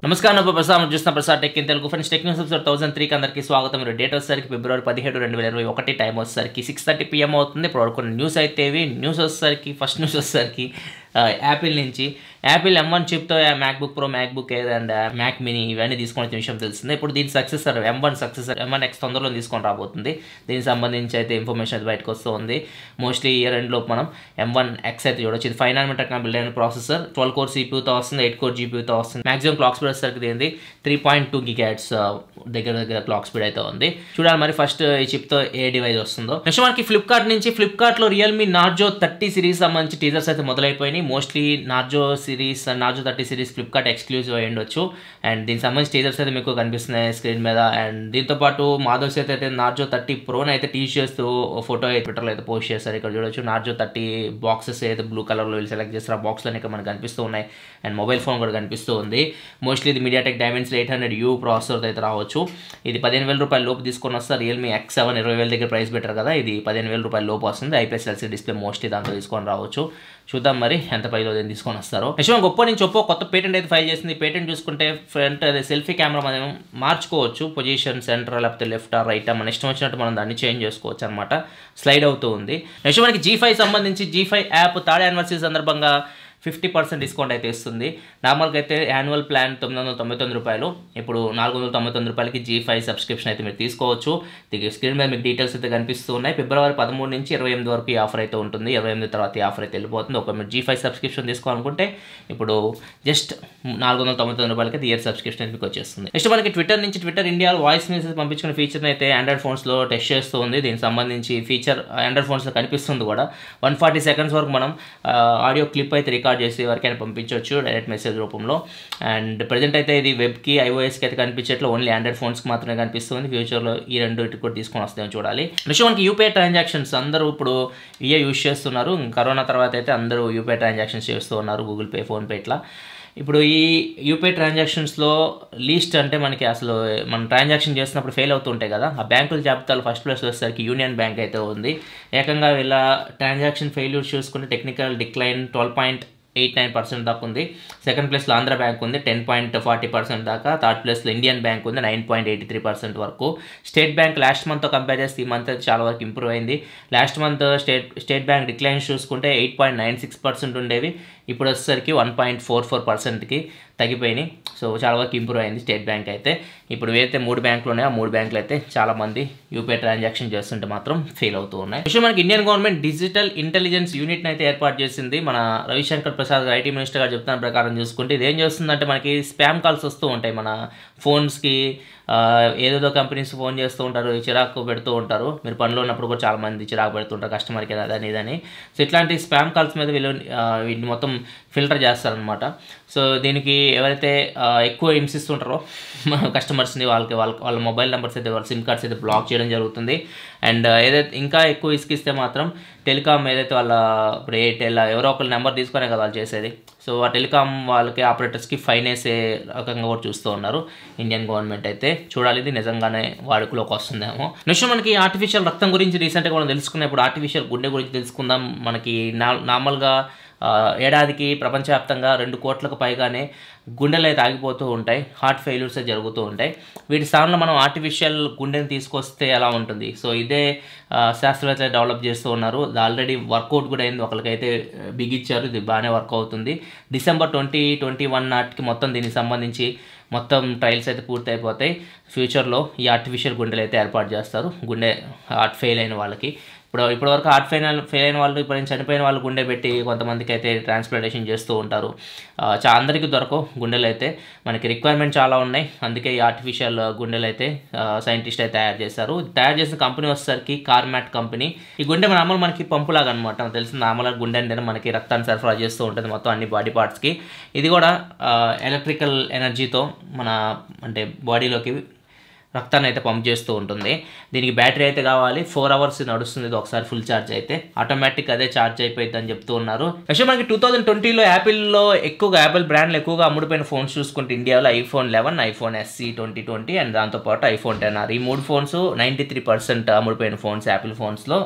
నమస్కారం నా ప్రసాద్ చూస్తున్న Prasad tech in Telugu friends tech news episode 1003 కి అందరికీ స్వాగతం. మీరు డేట్ వచ్చేసరికి ఫిబ్రవరి 17, 2021 టైం వచ్చేసరికి 6:30 PM అవుతుంది. ఇప్పుడు కొన్ని న్యూస్ అయితే న్యూస్ వచ్చేసరికి ఫస్ట్ న్యూస్ వచ్చేసరికి యాపిల్ నుంచి యాపిల్ M1 చిప్తో MacBook Pro, MacBook Air and Mac mini ఇవన్నీ తీసుకునే విషయం తెలిసింది. ఇప్పుడు దీని సక్సెసర్ M1 X తొందరలో తీసుకొని రాబోతుంది. దీనికి సంబంధించి అయితే ఇన్ఫర్మేషన్ అయితే బయటకు వస్తూ ఉంది. మోస్ట్లీ ఇయర్ ఎండ్లో మనం M1 X అయితే చూడొచ్చు. ఇది 5 nanometer బిల్డ్ అయిన ప్రాసెసర్, 12 core CPUతో వస్తుంది, 8 core GPUతో వస్తుంది. మాక్సిమం క్లాక్ స్పీడ్ వచ్చేసరికి ఏంది 3.2 GHz దగ్గర క్లాక్ స్పీడ్ అయితే ఉంది. చూడాలి మరి ఫస్ట్ ఈ చిప్తో ఏ డివైస్ వస్తుందో. నెక్స్ట్ మనకి ఫ్లిప్కార్ట్లో రియల్మీ నార్జో 30 సిరీస్ సంబంధించి టీజర్స్ అయితే మొదలైపోయినాయి. Mostly Narzo 30 series Flipkart exclusive అయి ఉండొచ్చు. అండ్ దీనికి సంబంధించి టీజర్స్ అయితే మీకు కనిపిస్తున్నాయి స్క్రీన్ మీద. అండ్ దీంతో పాటు మాధవ్ సేత్ అయితే నార్జో 30 ప్రోని అయితే టీచ్ చేస్తూ ఫోటో అయితే ట్విట్టర్లో అయితే పోస్ట్ చేస్తారు. ఇక్కడ చూడొచ్చు నార్జో 30 బాక్సెస్ అయితే బ్లూ కలర్లో వీళ్ళు సెలెక్ట్ చేస్తారు. ఆ బాక్స్లో ఇక్కడ మనకు కనిపిస్తూ ఉన్నాయి. అండ్ మొబైల్ ఫోన్ కూడా కనిపిస్తూ ఉంది. మోస్ట్లీ ఇది MediaTek Dimensity 800U ప్రాసెసర్ అయితే రావచ్చు. ఇది 15,000 రూపాయల లోపు తీసుకొని వస్తారు. రియల్మీ X7 20,000 దగ్గర ప్రైస్ బెటర్ కదా, ఇది 15,000 రూపాయల లోపు వస్తుంది. IPS LCD డిస్ప్లే మోస్ట్లీ దాంతో తీసుకొని రావచ్చు. చూద్దాం మరి ఎంత పైలో తీసుకొని వస్తారో. నెక్స్ట్ ఒప్పో నుంచి కొత్త పేటెంట్ అయితే ఫైల్ చేసింది. పేటెంట్ చూసుకుంటే ఫ్రంట్ సెల్ఫీ కెమెరా మనం మార్చుకోవచ్చు. పొజిషన్ సెంటర్ లేకపోతే లెఫ్ట్ రైట్ మన ఇష్టం వచ్చినట్టు మనం దాన్ని చేంజ్ చేసుకోవచ్చు అనమాట. స్లైడ్ అవుతూ ఉంది. నెక్స్ట్ మనకి G5 సంబంధించి G5 యాప్ థర్డ్ యానివర్సరీ సందర్భంగా 50% డిస్కౌంట్ అయితే ఇస్తుంది. నార్మల్గా అయితే యాన్యువల్ ప్లాన్ 999 రూపాయలు, ఇప్పుడు 499 రూపాయలకి G5 సబ్స్క్రిప్షన్ అయితే మీరు తీసుకోవచ్చు. స్క్రీన్ మీద మీకు డీటెయిల్స్ అయితే కనిపిస్తూ ఉన్నాయి. ఫిబ్రవరి 13 నుంచి 28 వరకు ఈ ఆఫర్ అయితే ఉంటుంది. 28 తర్వాత ఈ ఆఫర్ అయితే వెళ్ళిపోతుంది. ఒక మీరు G5 సబ్స్క్రిప్షన్ తీసుకోవాలనుకుంటే ఇప్పుడు జస్ట్ 499 రూపాయలకి ఇయర్ సబ్స్క్రిప్షన్ అయితే మీకు వచ్చేస్తుంది. నెక్స్ట్ మనకి ట్విట్టర్ ఇండియా వాయిస్ మెసేజ్ పంపించుకునే ఫీచర్ని అయితే ఆండ్రాయిడ్ ఫోన్స్లో టెస్ట్ చేస్తూ ఉంది. దీనికి సంబంధించి ఫీచర్ ఆండ్రాయిడ్ ఫోన్స్లో కనిపిస్తుంది కూడా. 140 seconds వరకు మనం ఆడియో క్లిప్ అయితే రికార్డ్ చేసి ఎవరికైనా పంపించవచ్చు డైరెక్ట్ మెసేజ్ రూపంలో. అండ్ ప్రజెంట్ అయితే ఇది వెబ్కి iOSకి అయితే కనిపించట్లేదు, ఓన్లీ ఆండ్రాయిడ్ ఫోన్స్కి మాత్రమే కనిపిస్తుంది. ఫ్యూచర్లో ఈ రెండింటికి కూడా తీసుకొని వస్తామని చూడాలి. నెక్స్ట్ మనకి UPI ట్రాన్సాక్షన్స్ అందరూ ఇప్పుడు ఇవే యూజ్ చేస్తున్నారు. కరోనా తర్వాత అయితే అందరూ UPI ట్రాన్సాక్షన్స్ చేస్తూ ఉన్నారు, గూగుల్ పే, ఫోన్పే ఇట్లా. ఇప్పుడు ఈ UPI ట్రాన్సాక్షన్స్లో లీస్ట్ అంటే మనకి అసలు మనం ట్రాన్సాక్షన్ చేస్తున్నప్పుడు ఫెయిల్ అవుతుంటాయి కదా, ఆ బ్యాంకుల జాబితాలో ఫస్ట్ ప్లేస్ వచ్చేసరికి యూనియన్ బ్యాంక్ అయితే ఉంది. ఏకంగా వీళ్ళ ట్రాన్సాక్షన్ ఫెయిల్యూర్ చూసుకుంటే టెక్నికల్ డిక్లైన్ 12.89% దాకా ఉంది. సెకండ్ ప్లేస్లో ఆంధ్ర బ్యాంక్ ఉంది 10.40% దాకా. థర్డ్ ప్లేస్లో ఇండియన్ బ్యాంక్ ఉంది 9.83% వరకు. స్టేట్ బ్యాంక్ లాస్ట్ మంత్తో కంపేర్ చేస్తే ఈ మంత్ అయితే చాలా వరకు ఇంప్రూవ్ అయింది. Last month state bank declines చూసుకుంటే 8.96% ఉండేవి, ఇప్పుడు వచ్చేసరికి 1.44%కి తగ్గిపోయినాయి. సో చాలా వరకు ఇంప్రూవ్ అయింది స్టేట్ బ్యాంక్ అయితే. ఇప్పుడు ఏదైతే 3 బ్యాంకులు ఉన్నాయో ఆ 3 బ్యాంకులు అయితే చాలామంది UPI ట్రాన్సాక్షన్ చేస్తుంటే మాత్రం ఫెయిల్ అవుతూ ఉన్నాయి. విషయం మనకి ఇండియన్ గవర్నమెంట్ డిజిటల్ ఇంటెలిజెన్స్ యూనిట్ని అయితే ఏర్పాటు చేసింది. మన రవిశంకర్ ప్రసాద్ IT మినిస్టర్ గారు చెప్తున్న ప్రకారం చూసుకుంటే ఇది ఏం చేస్తుందంటే మనకి స్పామ్ కాల్స్ వస్తూ ఉంటాయి మన ఫోన్స్కి. ఏదేదో కంపెనీస్ ఫోన్ చేస్తూ ఉంటారు, చిరాకు పెడుతూ ఉంటారు. మీరు పనిలో ఉన్నప్పుడు కూడా చాలామంది చిరాకు పెడుతుంటారు కస్టమర్కి అదని ఇదని. సో ఇట్లాంటి స్పామ్ కాల్స్ మీద వీటిని మొత్తం ఫిల్టర్ చేస్తారనమాట. సో దీనికి ఎవరైతే ఎక్కువ హింసిస్తుంటారో కస్టమర్స్ని వాళ్ళ మొబైల్ నెంబర్స్ అయితే వాళ్ళ సిమ్ కార్డ్స్ అయితే బ్లాక్ చేయడం జరుగుతుంది. అండ్ ఏదైతే ఇంకా ఎక్కువ ఇసుకిస్తే మాత్రం టెలికామ్ ఏదైతే వాళ్ళ ఇప్పుడు ఎయిర్టెల్ ఎవరో ఒకళ్ళ నెంబర్ తీసుకునే కదా వాళ్ళు చేసేది. సో ఆ టెలికామ్ వాళ్ళకి ఆపరేటర్స్కి ఫైన్ వేసే రకంగా కూడా చూస్తూ ఉన్నారు ఇండియన్ గవర్నమెంట్ అయితే. చూడాలి ఇది నిజంగానే వాడుకలోకి వస్తుందేమో. నెక్స్ట్ మనకి ఆర్టిఫిషియల్ రక్తం గురించి రీసెంట్గా మనం తెలుసుకున్నప్పుడు ఆర్టిఫిషియల్ గుండె గురించి తెలుసుకుందాం. మనకి నార్మల్గా ఏడాదికి ప్రపంచవ్యాప్తంగా 2 కోట్లకు పైగానే గుండెలు అయితే ఆగిపోతూ ఉంటాయి, హార్ట్ ఫెయిల్యూర్స్ జరుగుతూ ఉంటాయి. వీటి స్థానంలో మనం ఆర్టిఫిషియల్ గుండెని తీసుకొస్తే ఎలా ఉంటుంది? సో ఇదే శాస్త్రవేత్తలు డెవలప్ చేస్తూ ఉన్నారు. ఆల్రెడీ వర్కౌట్ కూడా అయింది, ఒకరికైతే బిగిచ్చారు, ఇది బాగానే వర్క్ అవుతుంది. డిసెంబర్ 2021 నాటికి మొత్తం దీనికి సంబంధించి మొత్తం ట్రయల్స్ అయితే పూర్తి అయిపోతాయి. ఫ్యూచర్లో ఈ ఆర్టిఫిషియల్ గుండెలు అయితే ఏర్పాటు చేస్తారు గుండె హార్ట్ ఫెయిల్ అయిన వాళ్ళకి. ఇప్పటివరకు హార్ట్ ఫెయిల్ అయిన వాళ్ళు, ఇప్పుడు చనిపోయిన వాళ్ళు గుండె పెట్టి కొంతమందికి అయితే ట్రాన్స్ప్లాంటేషన్ చేస్తూ ఉంటారు. అందరికీ దొరకవు గుండెలు అయితే, మనకి రిక్వైర్మెంట్ చాలా ఉన్నాయి. అందుకే ఈ ఆర్టిఫిషియల్ గుండెలు అయితే సైంటిస్ట్ అయితే తయారు చేశారు. తయారు చేసిన కంపెనీ వచ్చేసరికి కార్మాట్ కంపెనీ. ఈ గుండె నార్మల్ మనకి పంపులాగా అనమాట, తెలిసిన నార్మల్ గుండె అంటేనే మనకి రక్తాన్ని సరఫరా చేస్తూ ఉంటుంది మొత్తం అన్ని బాడీ పార్ట్స్కి. ఇది కూడా ఎలక్ట్రికల్ ఎనర్జీతో మన అంటే బాడీలోకి రక్తాన్ని అయితే పంప్ చేస్తూ ఉంటుంది. దీనికి బ్యాటరీ అయితే కావాలి, 4 hours నడుస్తుంది ఇది ఒకసారి ఫుల్ ఛార్జ్ అయితే, ఆటోమేటిక్ అదే ఛార్జ్ అయిపోయింది అని చెప్తూ ఉన్నారు. యాక్చువల్ మనకి 2020లో యాపిల్లో ఎక్కువగా యాపిల్ బ్రాండ్లు ఎక్కువగా అమ్ముడుపోయిన ఫోన్స్ చూసుకుంటే ఇండియాలో ఐఫోన్ 11, ఐఫోన్ SE 2020 అండ్ దాంతోపాటు ఐఫోన్ 10R, ఈ 3 ఫోన్స్ 93% అమ్ముడుపోయిన ఫోన్స్ యాపిల్ ఫోన్స్లో.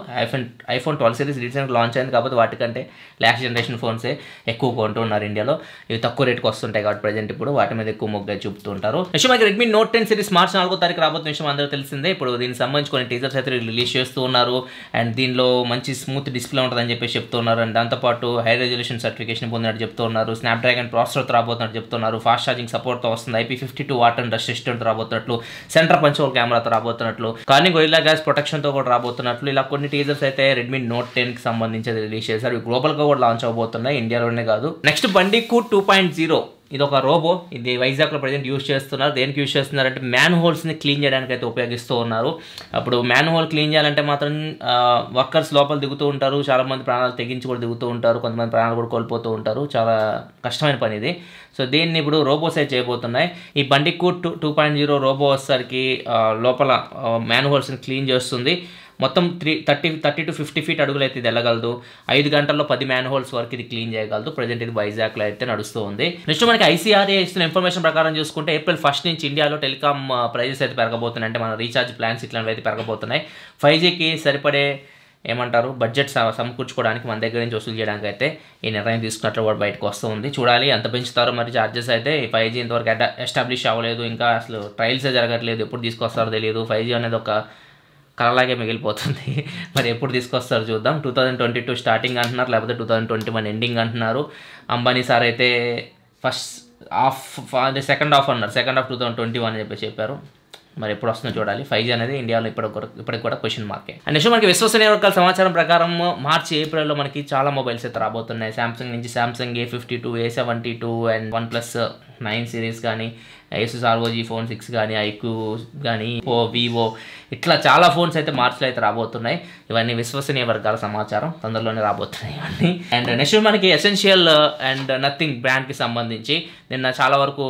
ఐఫోన్ 12 సిరీస్ రీసెంట్గా లాంచ్ అయింది కాబట్టి వాటికంటే లాస్ట్ జనరేషన్ ఫోన్సే ఎక్కువ కొంటున్నారు ఇండియాలో. ఇవి తక్కువ రేటుకి వస్తుంటాయి కాబట్టి ప్రజెంట్ ఇప్పుడు వాటి మీద ఎక్కువ మొగ్గు చూపుతూ ఉంటారు. యాక్చువల్ మనకి రెడ్మీ నోట్ 10 సిరీస్ మార్చి 4వ తారీఖు రాబోతున్న విషయం అందరూ తెలిసిందే. ఇప్పుడు దీనికి సంబంధించి కొన్ని టీజర్స్ అయితే రిలీజ్ చేస్తూ ఉన్నారు. అండ్ దీనిలో మంచి స్మూత్ డిస్ప్లే ఉంటుందని చెప్పేసి చెప్తున్నారు. అండ్ దాంతోపాటు హై రెజల్యూషన్ సర్టిఫికేషన్ పొందినట్టు చెప్తున్నారు. స్నాప్డ్రాగన్ ప్రాసెసర్తో రాబోతున్నట్టు చెప్తున్నారు. ఫాస్ట్ ఛార్జింగ్ సపోర్ట్తో వస్తుంది. IP52 water and dust resistant రాబోతున్నట్లు, సెంటర్ పంచ్ కెమెరాతో రాబోతున్నట్లు, కానీ గొరిల్లా గ్లాస్ ప్రొటెక్షన్తో కూడా రాబోతున్నట్లు, ఇలా కొన్ని టీజర్స్ అయితే రెడ్మీ నోట్ 10కి సంబంధించి రిలీజ్ చేశారు. ఇవి గ్లోబల్గా కూడా లాంచ్ అవబోతున్నాయి, ఇండియాలోనే కాదు. నెక్స్ట్ బండికూట్ 2.0, ఇది ఒక రోబో. ఇది వైజాగ్లో ప్రజెంట్ యూజ్ చేస్తున్నారు. దేనికి యూజ్ చేస్తున్నారంటే మ్యాన్ హోల్స్ని క్లీన్ చేయడానికి అయితే ఉపయోగిస్తూ ఉన్నారు. అప్పుడు మ్యాన్ హోల్ క్లీన్ చేయాలంటే మాత్రం వర్కర్స్ లోపల దిగుతూ ఉంటారు, చాలామంది ప్రాణాలు తెగించి కూడా దిగుతూ ఉంటారు, కొంతమంది ప్రాణాలు కూడా కోల్పోతూ ఉంటారు. చాలా కష్టమైన పని ఇది. సో దీన్ని ఇప్పుడు రోబోస్ అయితే చేయబోతున్నాయి. ఈ బండికూట్ 2.0 రోబో వచ్చేసరికి లోపల మ్యాన్ హోల్స్ని క్లీన్ చేస్తుంది. మొత్తం 30 to 50 feet అడుగులు అయితే ఇది వెళ్ళగలదు. 5 గంటల్లో 10 మ్యాన్ హోల్స్ వరకు ఇది క్లీన్ చేయగలదు. ప్రజెంట్ ఇది వైజాగ్లో అయితే నడుస్తూ ఉంది. నెక్స్ట్ మనకి ICRA ఇస్తున్న ఇన్ఫర్మేషన్ ప్రకారం చూసుకుంటే April 1 నుంచి ఇండియాలో టెలికామ్ ప్రైజెస్ అయితే పెరగబోతున్నాయి. అంటే మన రీఛార్జ్ ప్లాన్స్ ఇట్లాంటివి అయితే పెరగబోతున్నాయి. 5Gకి సరిపడే ఏమంటారు బడ్జెట్ సమకూర్చుకోవడానికి మన దగ్గర నుంచి వసూలు చేయడానికి అయితే ఈ నిర్ణయం తీసుకున్నట్లు కూడా బయటకు వస్తూ ఉంది. చూడాలి ఎంత పెంచుతారో మరి ఛార్జెస్ అయితే. 5G ఇంతవరకు ఎస్టాబ్లిష్ అవ్వలేదు, ఇంకా అసలు ట్రయల్సే జరగట్లేదు, ఎప్పుడు తీసుకొస్తారో తెలియదు. 5G అనేది ఒక కలలాగే మిగిలిపోతుంది. మరి ఎప్పుడు తీసుకొస్తారో చూద్దాం. 2022 స్టార్టింగ్ అంటున్నారు, లేకపోతే 2021 ఎండింగ్ అంటున్నారు. అంబానీ సార్ అయితే సెకండ్ హాఫ్ అన్నారు, సెకండ్ హాఫ్ 2021 అని చెప్పారు. మరి ఎప్పుడు వస్తుందో చూడాలి. 5G అనేది ఇండియాలో ఇప్పటికి కూడా క్వశ్చన్ మార్కే. అండ్ నెక్స్ట్ మనకి విశ్వసనీయ వర్గాల సమాచారం ప్రకారం మార్చి ఏప్రిల్లో మనకి చాలా మొబైల్స్ అయితే రాబోతున్నాయి. సామ్సంగ్ నుంచి Samsung A52, A72 and OnePlus 9 series కానీ, Asus ROG Phone 6 కానీ, IQ కానీ, వివో, ఇట్లా చాలా ఫోన్స్ అయితే మార్చిలో అయితే రాబోతున్నాయి. ఇవన్నీ విశ్వసనీయ వర్గాల సమాచారం, తొందరలోనే రాబోతున్నాయి ఇవన్నీ. అండ్ నెక్స్ట్ మనకి ఎసెన్షియల్ అండ్ నథింగ్ బ్రాండ్కి సంబంధించి నిన్న చాలా వరకు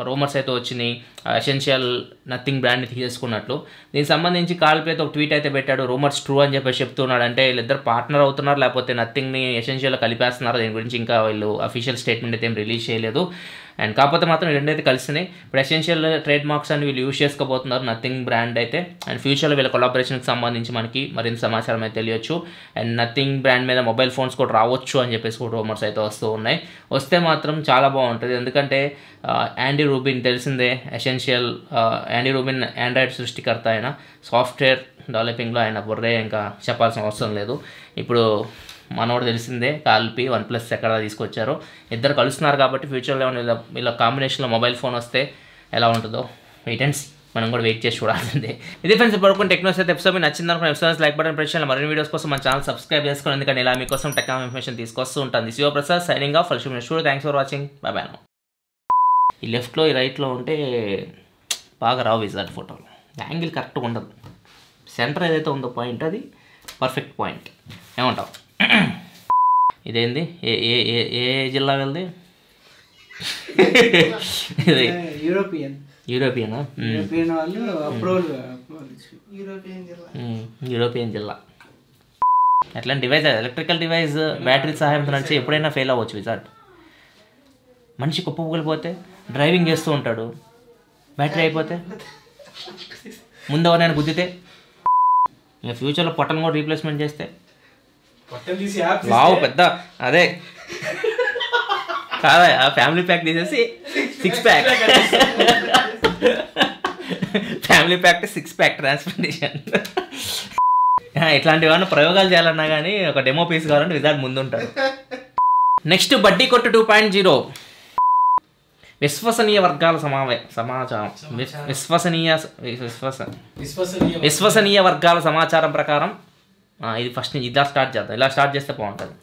రూమర్స్ అయితే వచ్చినాయి, ఎసెన్షియల్ నథింగ్ బ్రాండ్ని తీసేసుకున్నట్లు. దీనికి సంబంధించి కాల్పేతో ఒక ట్వీట్ అయితే పెట్టాడు. రూమర్స్ ట్రూ అని చెప్పేసి చెప్తున్నాడు. అంటే వీళ్ళిద్దరు పార్ట్నర్ అవుతున్నారు, లేకపోతే నథింగ్ని ఎసెన్షియల్ కలిపేస్తున్నారు. దీని గురించి ఇంకా వీళ్ళు అఫీషియల్ స్టేట్మెంట్ అయితే ఏం రిలీజ్ చేయలేదు. అండ్ కాకపోతే మాత్రం రెండైతే కలిసినాయి. ఇప్పుడు ఎసెన్షియల్ ట్రేడ్ మార్క్స్ అని వీళ్ళు యూజ్ చేసుకోబోతున్నారు నథింగ్ బ్రాండ్ అయితే. అండ్ ఫ్యూచర్లో వీళ్ళ కొలాబరేషన్కి సంబంధించి మనకి మరింత సమాచారం అయితే తెలియచ్చు. అండ్ నథింగ్ బ్రాండ్ మీద మొబైల్ ఫోన్స్ కూడా రావచ్చు అని చెప్పేసి కూడా రూమర్స్ అయితే వస్తూ ఉన్నాయి. వస్తే మాత్రం చాలా బాగుంటుంది. ఎందుకంటే యాండీ రూబిన్ తెలిసిందే, ఎసెన్షియల్ యాండీ రూబిన్ ఆండ్రాయిడ్ సృష్టికర్త, ఆయన సాఫ్ట్వేర్ డెవలపింగ్లో ఆయన బుర్రే ఇంకా చెప్పాల్సిన అవసరం లేదు. ఇప్పుడు మనోడు తెలిసిందే, కాల్పి OnePlus ఎక్కడ తీసుకొచ్చారో. ఇద్దరు కలుస్తున్నారు కాబట్టి ఫ్యూచర్లో వీళ్ళ కాంబినేషన్లో మొబైల్ ఫోన్ వస్తే ఎలా ఉంటుందో వెయిట్ అండ్ సీ. మనం కూడా వెయిట్ చేసి చూడాల్సిందే. ఇది ఫ్రెండ్స్ పడుకుని టెక్నాలజీ అయితే ఎపిసోడ్ మీకు నచ్చింది అనుకున్న ఎపిసోడ్స్ లైక్ బటన్ ప్రెస్ చేయాలి. మరిన్ని వీడియోస్ కోసం మన ఛానల్ సబ్స్క్రైబ్ చేసుకోండి, ఎందుకంటే ఇలా మీకోసం టెక్నాలజీ ఇన్ఫర్మేషన్ తీసుకొస్తూ ఉంటాను. Shivaprasad signing off. Thanks for watching. Bye bye. ఈ లెఫ్ట్లో ఈ రైట్లో ఉంటే బాగా రావు విజార్డ్ ఫోటోలు, యాంగిల్ కరెక్ట్గా ఉండదు. సెంటర్ ఏదైతే ఉందో పాయింట్ అది పర్ఫెక్ట్ పాయింట్. ఏమంటావు? ఇదేంది ఏ ఏ ఏ ఏ జిల్లా వెళ్ళది? ఇది యూరోపియనా? యూరోపియన్ జిల్లా. అట్లాంటి డివైస్, ఎలక్ట్రికల్ డివైస్ బ్యాటరీ సహాయంతో నడిచి ఎప్పుడైనా ఫెయిల్ అవ్వచ్చు విజార్డ్. మనిషి కుప్పగలిపోతే డ్రైవింగ్ చేస్తూ ఉంటాడు, బ్యాటరీ అయిపోతే ముందు ఎవరైనా గుద్దితే, ఇంకా ఫ్యూచర్లో పొట్టను కూడా రీప్లేస్మెంట్ చేస్తే వావ్ పెద్ద అదే కాదా ఫ్యామిలీ ప్యాక్ తీసేసి 6 pack, family pack 6 pack transplantation. ఇట్లాంటివన్నీ ప్రయోగాలు చేయాలన్నా కానీ ఒక డెమో పీస్ కావాలంటే విజార్డ్ ముందుంటాడు. నెక్స్ట్ బడ్డీకొట్టు 2.0 విశ్వసనీయ వర్గాల సమాచారం. విశ్వసనీయ వర్గాల సమాచారం ప్రకారం ఇది ఫస్ట్ నుంచి ఇలా స్టార్ట్ చేద్దాం. ఇలా స్టార్ట్ చేస్తే బాగుంటుంది.